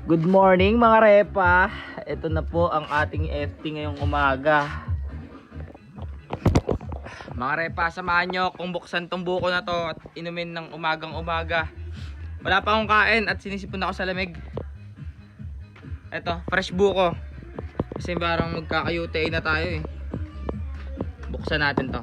Good morning mga repa. Ito na po ang ating FT ngayong umaga. Mga repa, samahan nyo kung buksan tong buko na to at inumin ng umagang umaga. Wala pa akong kain at sinisipon ako sa lamig. Ito, fresh buko. Kasi parang magkaka-UTI na tayo eh. Buksan natin to.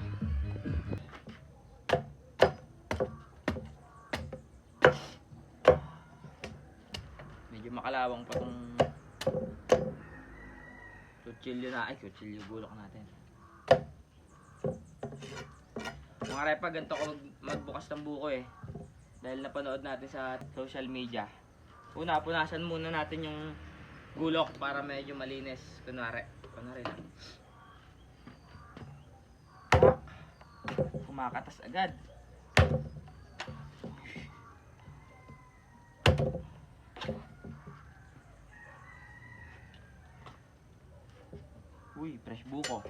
Medyo makalawang pa tong kutsilyo na. Ay, kutsilyo bulok natin. Mga repa, ganito ko magbukas ng buko eh. Dahil napanood natin sa social media. Una, punasan muna natin yung gulok para medyo malinis. Kunwari lang. Kumakatas agad. Uy, fresh buko.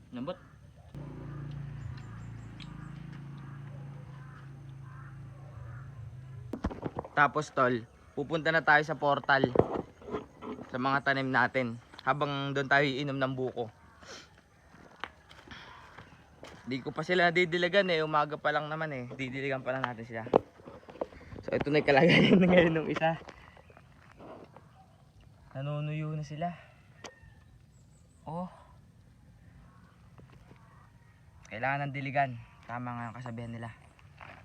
Lambot. Tapos tol, pupunta na tayo sa portal sa mga tanim natin habang doon tayo iinom ng buko. Di ko pa sila didiligan eh, umaga pa lang naman eh. Didiligan pa lang natin sila. So ito na yung kalagayan na ngayon ng isa. Nanunuyo na sila. Oh. Kailangan ng diligan. Tama nga ang kasabihan nila.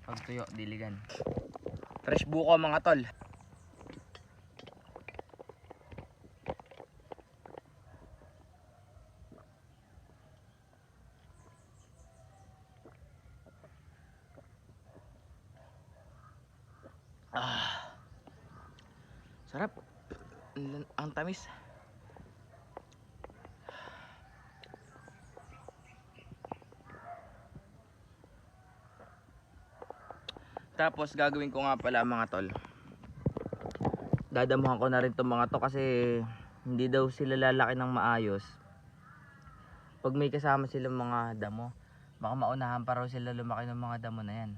Pag tuyo, diligan. Fresh buko mga tol. Sarap. Ang tamis. Tapos gagawin ko nga pala mga tol. Dadamuhan ko na rin itong mga to kasi hindi daw sila lalaki ng maayos. Pag may kasama silang mga damo, baka maunahan pa raw sila lumaki ng mga damo na yan.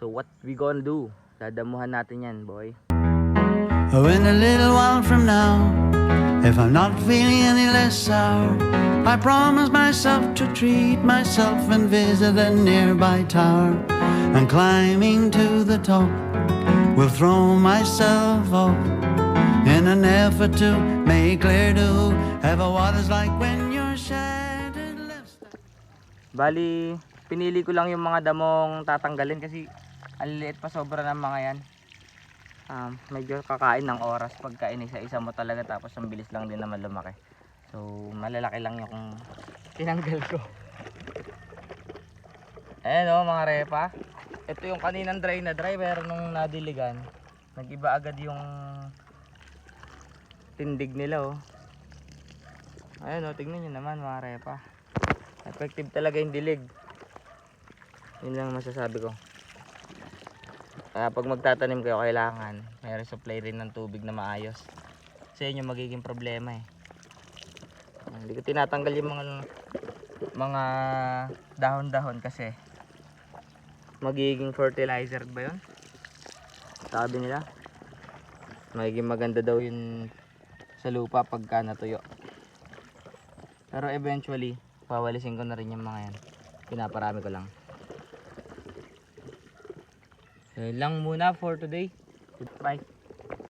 So what we gonna do? Dadamuhan natin yan, boy. Oh, in a little while from now, if I'm not feeling any less sour, I promise myself to treat myself and visit a nearby tower. And climbing to the top, will throw myself up in an effort to make clear to ever what it's like when you're shattered left. Bali, pinili ko lang yung mga damong tatanggalin kasi ang liit pa sobra ng mga yan. Medyo kakain ng oras pagka inisa-isa mo talaga, tapos ang bilis lang din naman lumaki. So malalaki lang yung tinanggal ko. Ayan o mga repa. Ito yung kaninang dry na dry, pero nung nadiligan, nag-iba agad yung tindig nila oh. Ayan o, tignan nyo naman mga repa. Effective talaga yung dilig. Yun lang masasabi ko. Kaya pag magtatanim kayo, kailangan may resupply rin ng tubig na maayos. Kasi yun yung magiging problema eh. Hindi ko tinatanggal yung mga dahon-dahon kasi magiging fertilizer ba yun? Sabi nila magiging maganda daw yun sa lupa pagka natuyo. Pero eventually pawalisin ko na rin yung mga yan. Pinaparami ko lang. So lang muna for today. Goodbye.